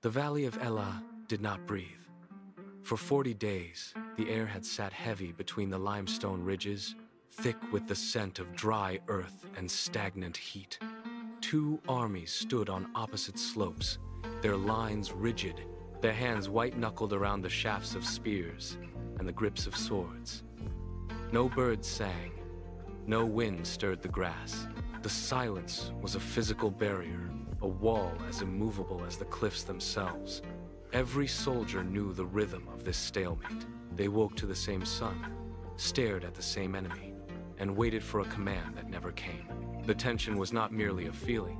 The valley of Elah did not breathe. For 40 days, the air had sat heavy between the limestone ridges, thick with the scent of dry earth and stagnant heat. Two armies stood on opposite slopes, their lines rigid, their hands white-knuckled around the shafts of spears and the grips of swords. No birds sang, no wind stirred the grass. The silence was a physical barrier, a wall as immovable as the cliffs themselves. Every soldier knew the rhythm of this stalemate. They woke to the same sun, stared at the same enemy, and waited for a command that never came. The tension was not merely a feeling.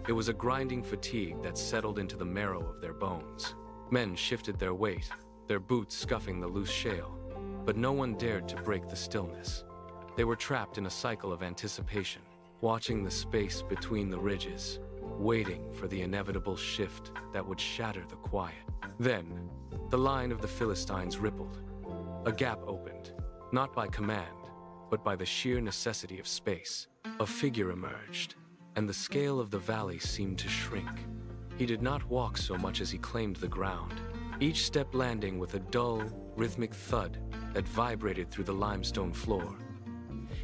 It was a grinding fatigue that settled into the marrow of their bones. Men shifted their weight, their boots scuffing the loose shale, but no one dared to break the stillness. They were trapped in a cycle of anticipation, watching the space between the ridges, waiting for the inevitable shift that would shatter the quiet. Then, the line of the Philistines rippled. A gap opened, not by command, but by the sheer necessity of space. A figure emerged, and the scale of the valley seemed to shrink. He did not walk so much as he claimed the ground, each step landing with a dull, rhythmic thud that vibrated through the limestone floor.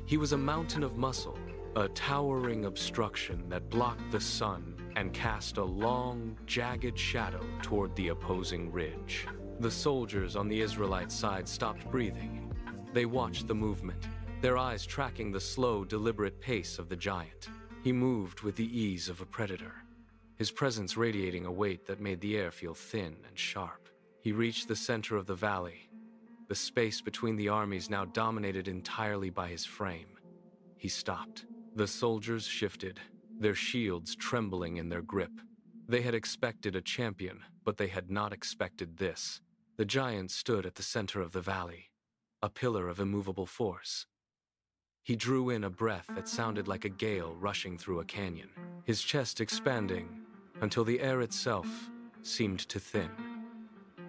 He was a mountain of muscle, a towering obstruction that blocked the sun and cast a long, jagged shadow toward the opposing ridge. The soldiers on the Israelite side stopped breathing. They watched the movement, their eyes tracking the slow, deliberate pace of the giant. He moved with the ease of a predator, his presence radiating a weight that made the air feel thin and sharp. He reached the center of the valley, the space between the armies now dominated entirely by his frame. He stopped. The soldiers shifted, their shields trembling in their grip. They had expected a champion, but they had not expected this. The giant stood at the center of the valley, a pillar of immovable force. He drew in a breath that sounded like a gale rushing through a canyon, his chest expanding until the air itself seemed to thin.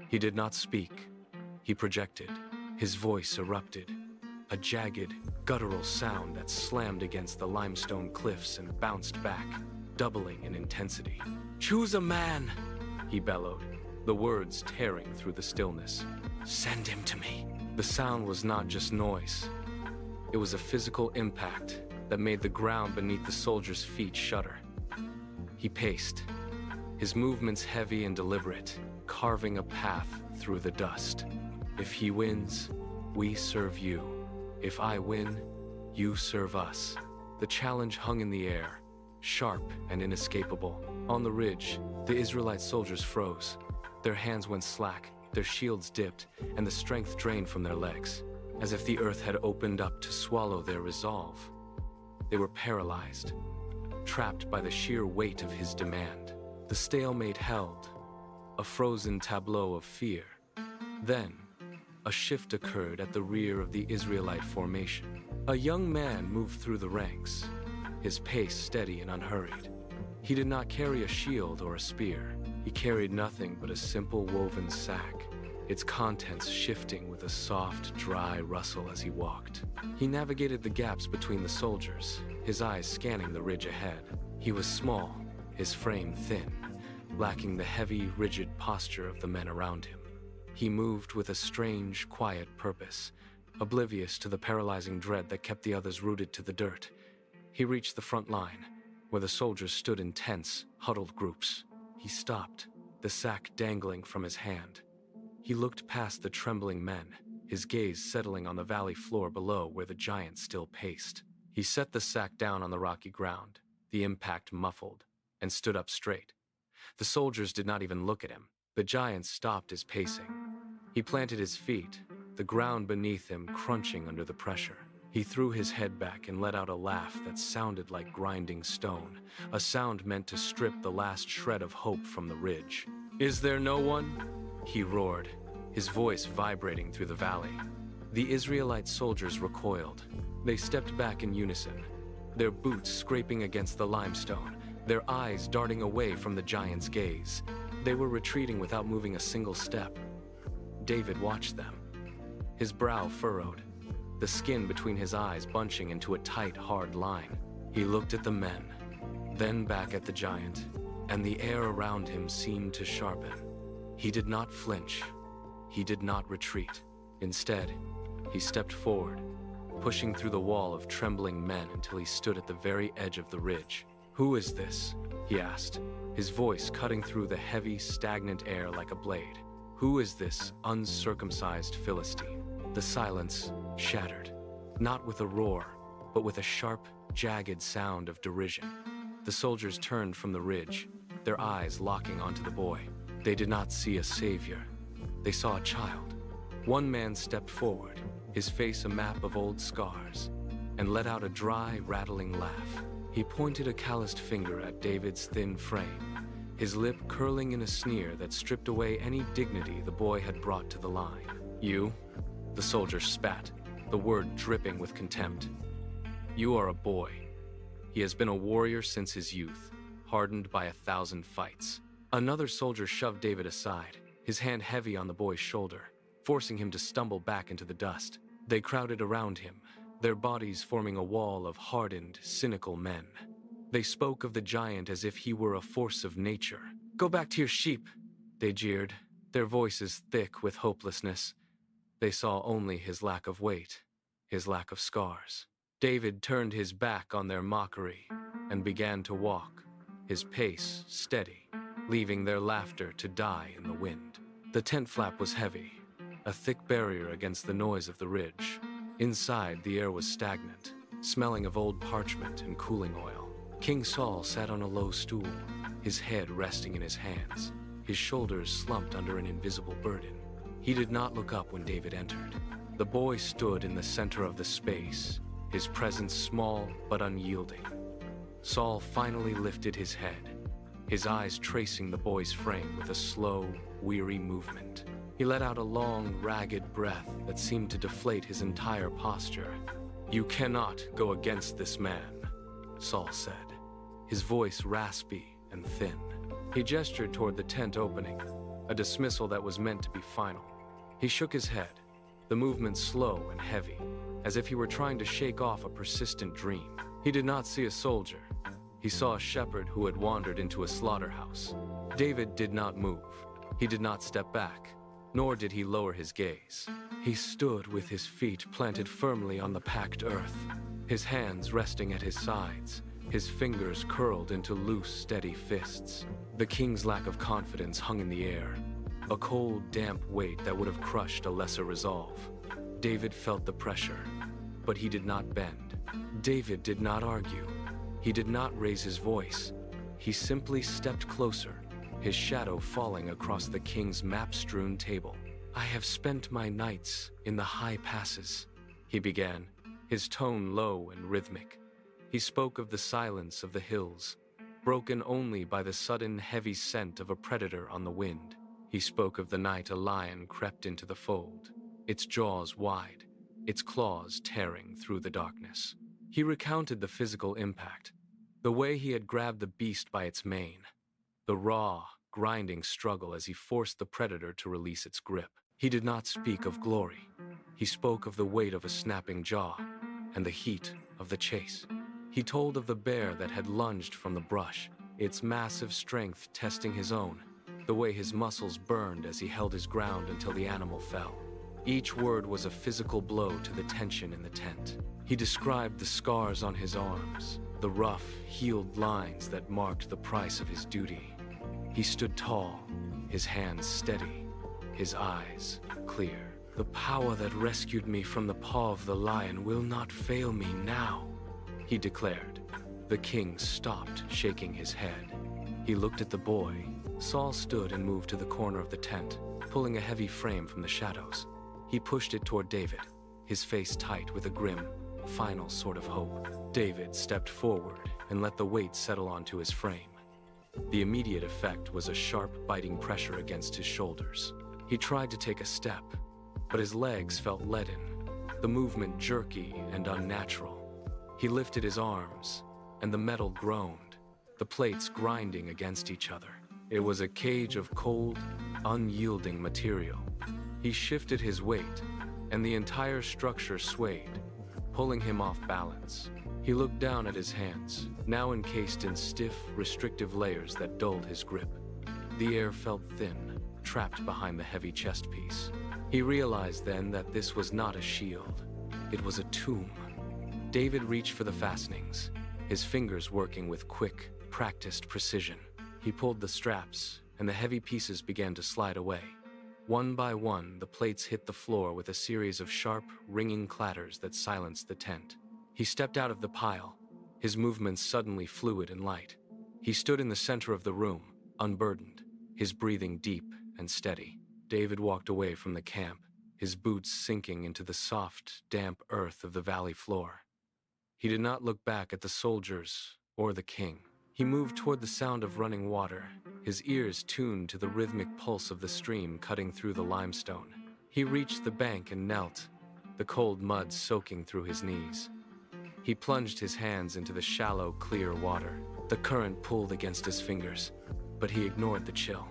He did not speak. He projected. His voice erupted, a jagged, guttural sound that slammed against the limestone cliffs and bounced back, doubling in intensity. "Choose a man," he bellowed, the words tearing through the stillness. "Send him to me." The sound was not just noise. It was a physical impact that made the ground beneath the soldier's feet shudder. He paced, his movements heavy and deliberate, carving a path through the dust. "If he wins, we serve you. If I win, you serve us." The challenge hung in the air, sharp and inescapable. On the ridge, the Israelite soldiers froze. Their hands went slack, their shields dipped, and the strength drained from their legs, as if the earth had opened up to swallow their resolve. They were paralyzed, trapped by the sheer weight of his demand. The stalemate held, a frozen tableau of fear. Then, a shift occurred at the rear of the Israelite formation. A young man moved through the ranks, his pace steady and unhurried. He did not carry a shield or a spear. He carried nothing but a simple woven sack, its contents shifting with a soft, dry rustle as he walked. He navigated the gaps between the soldiers, his eyes scanning the ridge ahead. He was small, his frame thin, lacking the heavy, rigid posture of the men around him. He moved with a strange, quiet purpose, oblivious to the paralyzing dread that kept the others rooted to the dirt. He reached the front line, where the soldiers stood in tense, huddled groups. He stopped, the sack dangling from his hand. He looked past the trembling men, his gaze settling on the valley floor below where the giant still paced. He set the sack down on the rocky ground, the impact muffled, and stood up straight. The soldiers did not even look at him. The giant stopped his pacing. He planted his feet, the ground beneath him crunching under the pressure. He threw his head back and let out a laugh that sounded like grinding stone, a sound meant to strip the last shred of hope from the ridge. "Is there no one?" he roared, his voice vibrating through the valley. The Israelite soldiers recoiled. They stepped back in unison, their boots scraping against the limestone, their eyes darting away from the giant's gaze. They were retreating without moving a single step. David watched them, his brow furrowed, the skin between his eyes bunching into a tight, hard line. He looked at the men, then back at the giant, and the air around him seemed to sharpen. He did not flinch. He did not retreat. Instead, he stepped forward, pushing through the wall of trembling men until he stood at the very edge of the ridge. "Who is this?" he asked, his voice cutting through the heavy, stagnant air like a blade. "Who is this uncircumcised Philistine?" The silence shattered, not with a roar, but with a sharp, jagged sound of derision. The soldiers turned from the ridge, their eyes locking onto the boy. They did not see a savior. They saw a child. One man stepped forward, his face a map of old scars, and let out a dry, rattling laugh. He pointed a calloused finger at David's thin frame, his lip curling in a sneer that stripped away any dignity the boy had brought to the line. "You?" The soldier spat, the word dripping with contempt. "You are a boy. He has been a warrior since his youth, hardened by 1,000 fights." Another soldier shoved David aside, his hand heavy on the boy's shoulder, forcing him to stumble back into the dust. They crowded around him, their bodies forming a wall of hardened, cynical men. They spoke of the giant as if he were a force of nature. "Go back to your sheep," they jeered, their voices thick with hopelessness. They saw only his lack of weight, his lack of scars. David turned his back on their mockery and began to walk, his pace steady, leaving their laughter to die in the wind. The tent flap was heavy, a thick barrier against the noise of the ridge. Inside, the air was stagnant, smelling of old parchment and cooling oil. King Saul sat on a low stool, his head resting in his hands, his shoulders slumped under an invisible burden. He did not look up when David entered. The boy stood in the center of the space, his presence small but unyielding. Saul finally lifted his head, his eyes tracing the boy's frame with a slow, weary movement. He let out a long, ragged breath that seemed to deflate his entire posture. "You cannot go against this man," Saul said, his voice raspy and thin. He gestured toward the tent opening, a dismissal that was meant to be final. He shook his head, the movement slow and heavy, as if he were trying to shake off a persistent dream. He did not see a soldier. He saw a shepherd who had wandered into a slaughterhouse. David did not move. He did not step back, nor did he lower his gaze. He stood with his feet planted firmly on the packed earth, his hands resting at his sides, his fingers curled into loose, steady fists. The king's lack of confidence hung in the air, a cold, damp weight that would have crushed a lesser resolve. David felt the pressure, but he did not bend. David did not argue. He did not raise his voice. He simply stepped closer, his shadow falling across the king's map-strewn table. "I have spent my nights in the high passes," he began, his tone low and rhythmic. He spoke of the silence of the hills, broken only by the sudden heavy scent of a predator on the wind. He spoke of the night a lion crept into the fold, its jaws wide, its claws tearing through the darkness. He recounted the physical impact, the way he had grabbed the beast by its mane, the raw, grinding struggle as he forced the predator to release its grip. He did not speak of glory. He spoke of the weight of a snapping jaw and the heat of the chase. He told of the bear that had lunged from the brush, its massive strength testing his own, the way his muscles burned as he held his ground until the animal fell. Each word was a physical blow to the tension in the tent. He described the scars on his arms, the rough, healed lines that marked the price of his duty. He stood tall, his hands steady, his eyes clear. "The power that rescued me from the paw of the lion will not fail me now," he declared. The king stopped, shaking his head. He looked at the boy. Saul stood and moved to the corner of the tent, pulling a heavy frame from the shadows. He pushed it toward David, his face tight with a grim, final sort of hope. David stepped forward and let the weight settle onto his frame. The immediate effect was a sharp, biting pressure against his shoulders. He tried to take a step, but his legs felt leaden, the movement jerky and unnatural. He lifted his arms, and the metal groaned, the plates grinding against each other. It was a cage of cold, unyielding material. He shifted his weight, and the entire structure swayed, pulling him off balance. He looked down at his hands, now encased in stiff, restrictive layers that dulled his grip. The air felt thin, trapped behind the heavy chest piece. He realized then that this was not a shield. It was a tomb. David reached for the fastenings, his fingers working with quick, practiced precision. He pulled the straps, and the heavy pieces began to slide away. One by one, the plates hit the floor with a series of sharp, ringing clatters that silenced the tent. He stepped out of the pile, his movements suddenly fluid and light. He stood in the center of the room, unburdened, his breathing deep and steady. David walked away from the camp, his boots sinking into the soft, damp earth of the valley floor. He did not look back at the soldiers or the king. He moved toward the sound of running water, his ears tuned to the rhythmic pulse of the stream cutting through the limestone. He reached the bank and knelt, the cold mud soaking through his knees. He plunged his hands into the shallow, clear water. The current pulled against his fingers, but he ignored the chill.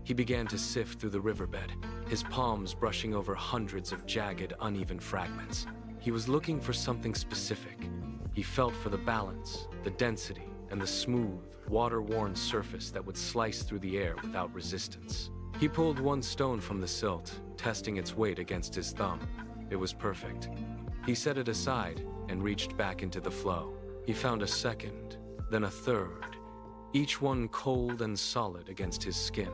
He began to sift through the riverbed, his palms brushing over hundreds of jagged, uneven fragments. He was looking for something specific. He felt for the balance, the density, and the smooth, water-worn surface that would slice through the air without resistance. He pulled one stone from the silt, testing its weight against his thumb. It was perfect. He set it aside and reached back into the flow. He found a second, then a third, each one cold and solid against his skin.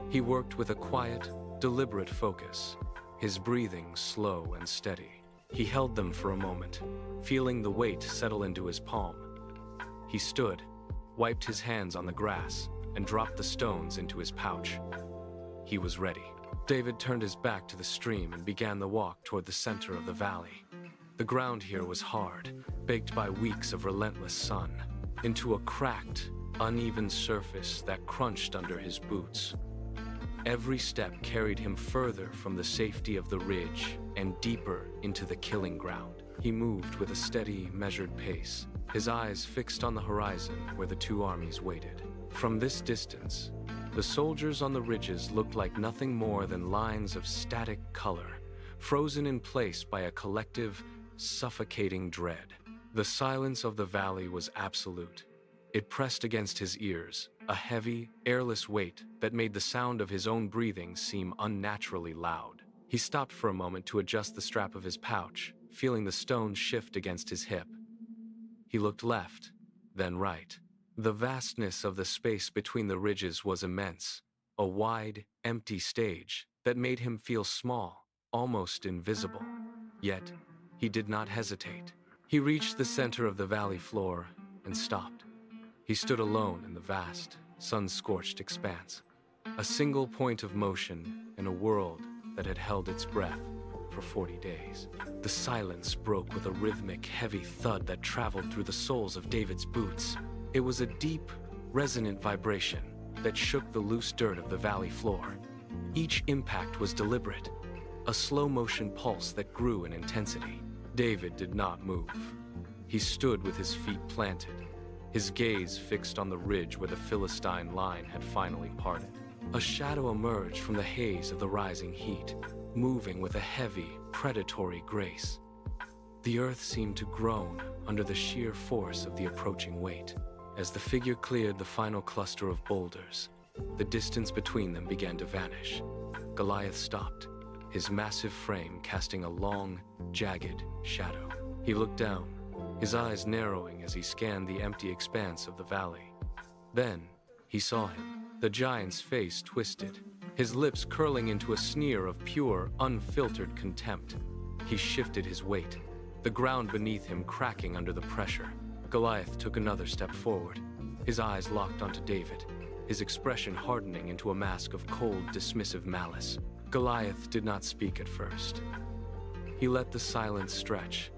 He worked with a quiet, deliberate focus, his breathing slow and steady. He held them for a moment, feeling the weight settle into his palm. He stood, wiped his hands on the grass, and dropped the stones into his pouch. He was ready. David turned his back to the stream and began the walk toward the center of the valley. The ground here was hard, baked by weeks of relentless sun, into a cracked, uneven surface that crunched under his boots. Every step carried him further from the safety of the ridge and deeper into the killing ground. He moved with a steady, measured pace, his eyes fixed on the horizon where the two armies waited. From this distance, the soldiers on the ridges looked like nothing more than lines of static color, frozen in place by a collective, suffocating dread. The silence of the valley was absolute. It pressed against his ears, a heavy, airless weight that made the sound of his own breathing seem unnaturally loud. He stopped for a moment to adjust the strap of his pouch, feeling the stone shift against his hip. He looked left, then right. The vastness of the space between the ridges was immense, a wide, empty stage that made him feel small, almost invisible. Yet, he did not hesitate. He reached the center of the valley floor and stopped. He stood alone in the vast, sun-scorched expanse, a single point of motion in a world that had held its breath for 40 days. The silence broke with a rhythmic, heavy thud that traveled through the soles of David's boots. It was a deep, resonant vibration that shook the loose dirt of the valley floor. Each impact was deliberate, a slow-motion pulse that grew in intensity. David did not move. He stood with his feet planted, his gaze fixed on the ridge where the Philistine line had finally parted. A shadow emerged from the haze of the rising heat, moving with a heavy, predatory grace. The earth seemed to groan under the sheer force of the approaching weight. As the figure cleared the final cluster of boulders, the distance between them began to vanish. Goliath stopped, his massive frame casting a long, jagged shadow. He looked down, his eyes narrowing as he scanned the empty expanse of the valley. Then, he saw him, the giant's face twisted, his lips curling into a sneer of pure, unfiltered contempt. He shifted his weight, the ground beneath him cracking under the pressure. Goliath took another step forward, his eyes locked onto David, his expression hardening into a mask of cold, dismissive malice. Goliath did not speak at first. He let the silence stretch,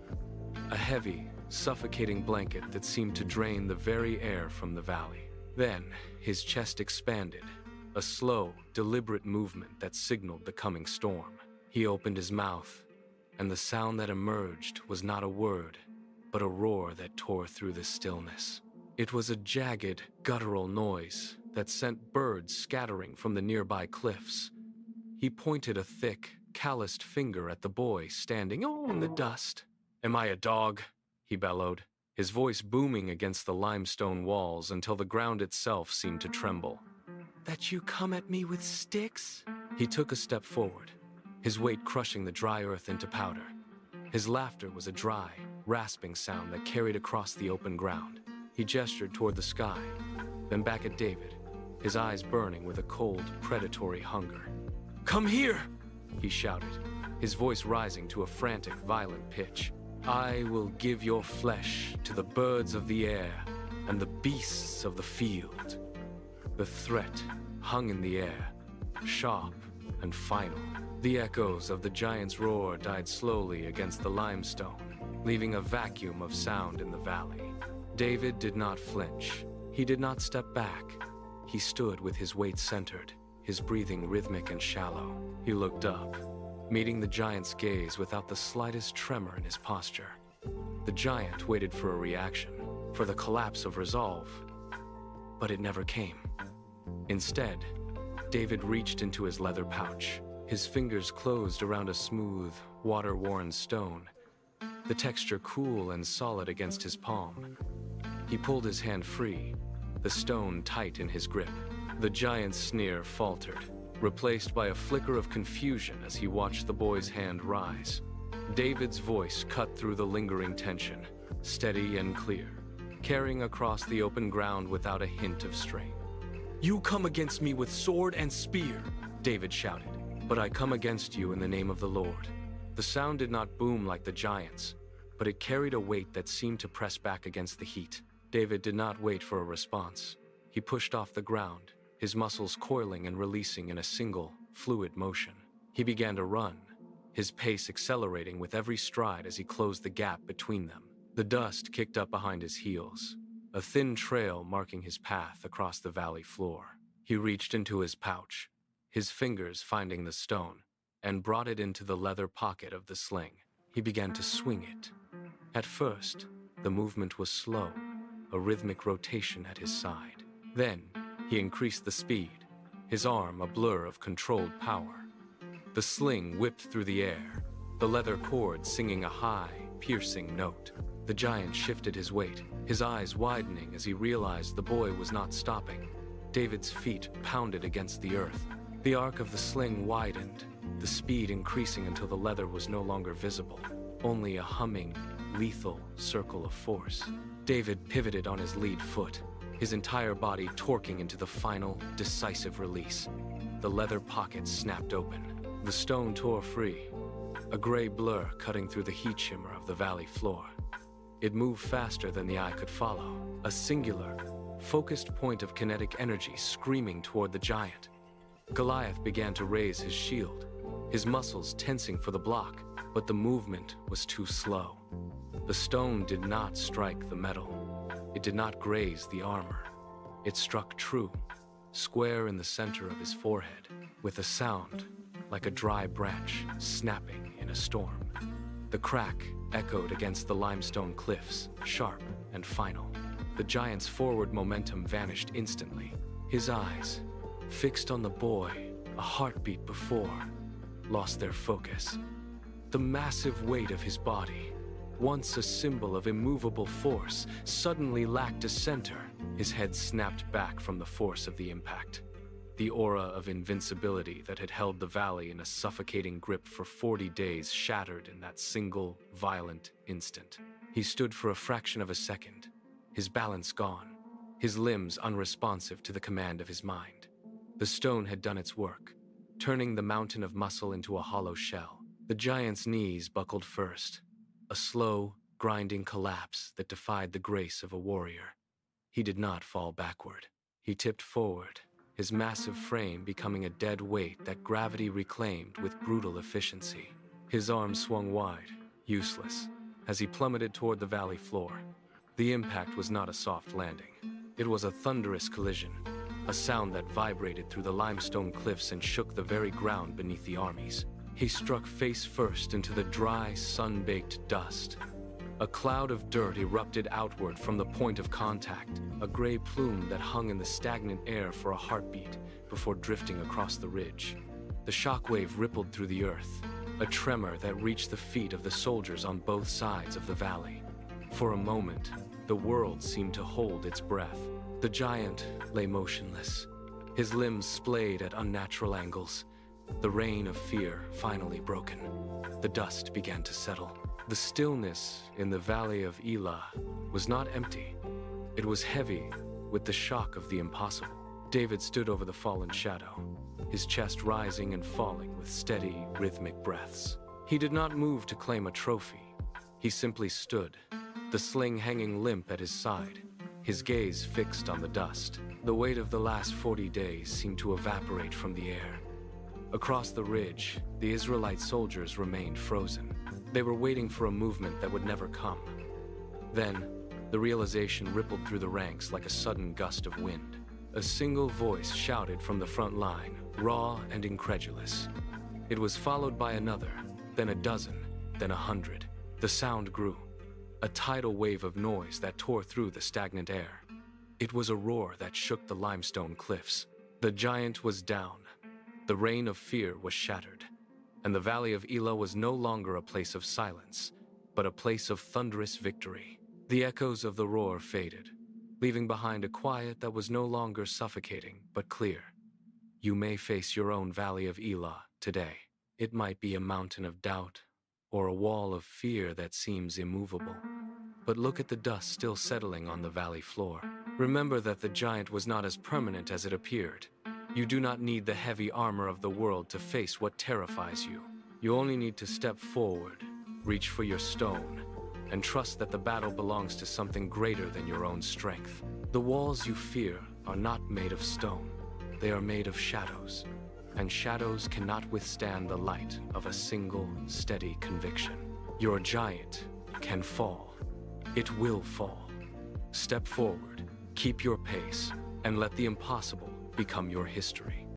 a heavy, suffocating blanket that seemed to drain the very air from the valley. Then, his chest expanded, a slow, deliberate movement that signaled the coming storm. He opened his mouth, and the sound that emerged was not a word, but a roar that tore through the stillness. It was a jagged, guttural noise that sent birds scattering from the nearby cliffs. He pointed a thick, calloused finger at the boy standing in the dust. "Am I a dog?" he bellowed, his voice booming against the limestone walls until the ground itself seemed to tremble. "That you come at me with sticks?" He took a step forward, his weight crushing the dry earth into powder. His laughter was a dry, rasping sound that carried across the open ground. He gestured toward the sky, then back at David, his eyes burning with a cold, predatory hunger. "Come here!" he shouted, his voice rising to a frantic, violent pitch. "I will give your flesh to the birds of the air and the beasts of the field." The threat hung in the air, sharp and final. The echoes of the giant's roar died slowly against the limestone, leaving a vacuum of sound in the valley. David did not flinch. He did not step back. He stood with his weight centered, his breathing rhythmic and shallow. He looked up, meeting the giant's gaze without the slightest tremor in his posture. The giant waited for a reaction, for the collapse of resolve, but it never came. Instead, David reached into his leather pouch. His fingers closed around a smooth, water-worn stone, the texture cool and solid against his palm. He pulled his hand free, the stone tight in his grip. The giant's sneer faltered, replaced by a flicker of confusion as he watched the boy's hand rise. David's voice cut through the lingering tension, steady and clear, carrying across the open ground without a hint of strain. "You come against me with sword and spear," David shouted, "but I come against you in the name of the Lord." The sound did not boom like the giant's, but it carried a weight that seemed to press back against the heat. David did not wait for a response. He pushed off the ground, his muscles coiling and releasing in a single, fluid motion. He began to run, his pace accelerating with every stride as he closed the gap between them. The dust kicked up behind his heels, a thin trail marking his path across the valley floor. He reached into his pouch, his fingers finding the stone, and brought it into the leather pocket of the sling. He began to swing it. At first, the movement was slow, a rhythmic rotation at his side. Then, he increased the speed, his arm a blur of controlled power. The sling whipped through the air, the leather cord singing a high, piercing note. The giant shifted his weight, his eyes widening as he realized the boy was not stopping. David's feet pounded against the earth. The arc of the sling widened, the speed increasing until the leather was no longer visible, only a humming, lethal circle of force. David pivoted on his lead foot, his entire body torquing into the final, decisive release. The leather pocket snapped open. The stone tore free, a gray blur cutting through the heat shimmer of the valley floor. It moved faster than the eye could follow, a singular, focused point of kinetic energy screaming toward the giant. Goliath began to raise his shield, his muscles tensing for the block, but the movement was too slow. The stone did not strike the metal. It did not graze the armor. It struck true, square in the center of his forehead, with a sound like a dry branch snapping in a storm. The crack echoed against the limestone cliffs, sharp and final. The giant's forward momentum vanished instantly. His eyes, fixed on the boy a heartbeat before, lost their focus. The massive weight of his body, once a symbol of immovable force, suddenly lacked a center. His head snapped back from the force of the impact. The aura of invincibility that had held the valley in a suffocating grip for 40 days shattered in that single, violent instant. He stood for a fraction of a second, his balance gone, his limbs unresponsive to the command of his mind. The stone had done its work, turning the mountain of muscle into a hollow shell. The giant's knees buckled first, a slow, grinding collapse that defied the grace of a warrior. He did not fall backward. He tipped forward, his massive frame becoming a dead weight that gravity reclaimed with brutal efficiency. His arms swung wide, useless, as he plummeted toward the valley floor. The impact was not a soft landing. It was a thunderous collision, a sound that vibrated through the limestone cliffs and shook the very ground beneath the armies. He struck face first into the dry, sun-baked dust. A cloud of dirt erupted outward from the point of contact, a gray plume that hung in the stagnant air for a heartbeat before drifting across the ridge. The shockwave rippled through the earth, a tremor that reached the feet of the soldiers on both sides of the valley. For a moment, the world seemed to hold its breath. The giant lay motionless, his limbs splayed at unnatural angles. The reign of fear finally broken. The dust began to settle. The stillness in the valley of Elah was not empty. It was heavy with the shock of the impossible. David stood over the fallen shadow, his chest rising and falling with steady, rhythmic breaths. He did not move to claim a trophy. He simply stood, the sling hanging limp at his side, his gaze fixed on the dust. The weight of the last 40 days seemed to evaporate from the air. Across the ridge, the Israelite soldiers remained frozen. They were waiting for a movement that would never come. Then, the realization rippled through the ranks like a sudden gust of wind. A single voice shouted from the front line, raw and incredulous. It was followed by another, then a dozen, then 100. The sound grew, a tidal wave of noise that tore through the stagnant air. It was a roar that shook the limestone cliffs. The giant was down. The reign of fear was shattered, and the valley of Elah was no longer a place of silence, but a place of thunderous victory. The echoes of the roar faded, leaving behind a quiet that was no longer suffocating, but clear. You may face your own valley of Elah today. It might be a mountain of doubt, or a wall of fear that seems immovable. But look at the dust still settling on the valley floor. Remember that the giant was not as permanent as it appeared. You do not need the heavy armor of the world to face what terrifies you. You only need to step forward, reach for your stone, and trust that the battle belongs to something greater than your own strength. The walls you fear are not made of stone. They are made of shadows, and shadows cannot withstand the light of a single, steady conviction. Your giant can fall. It will fall. Step forward, keep your pace, and let the impossible become your history.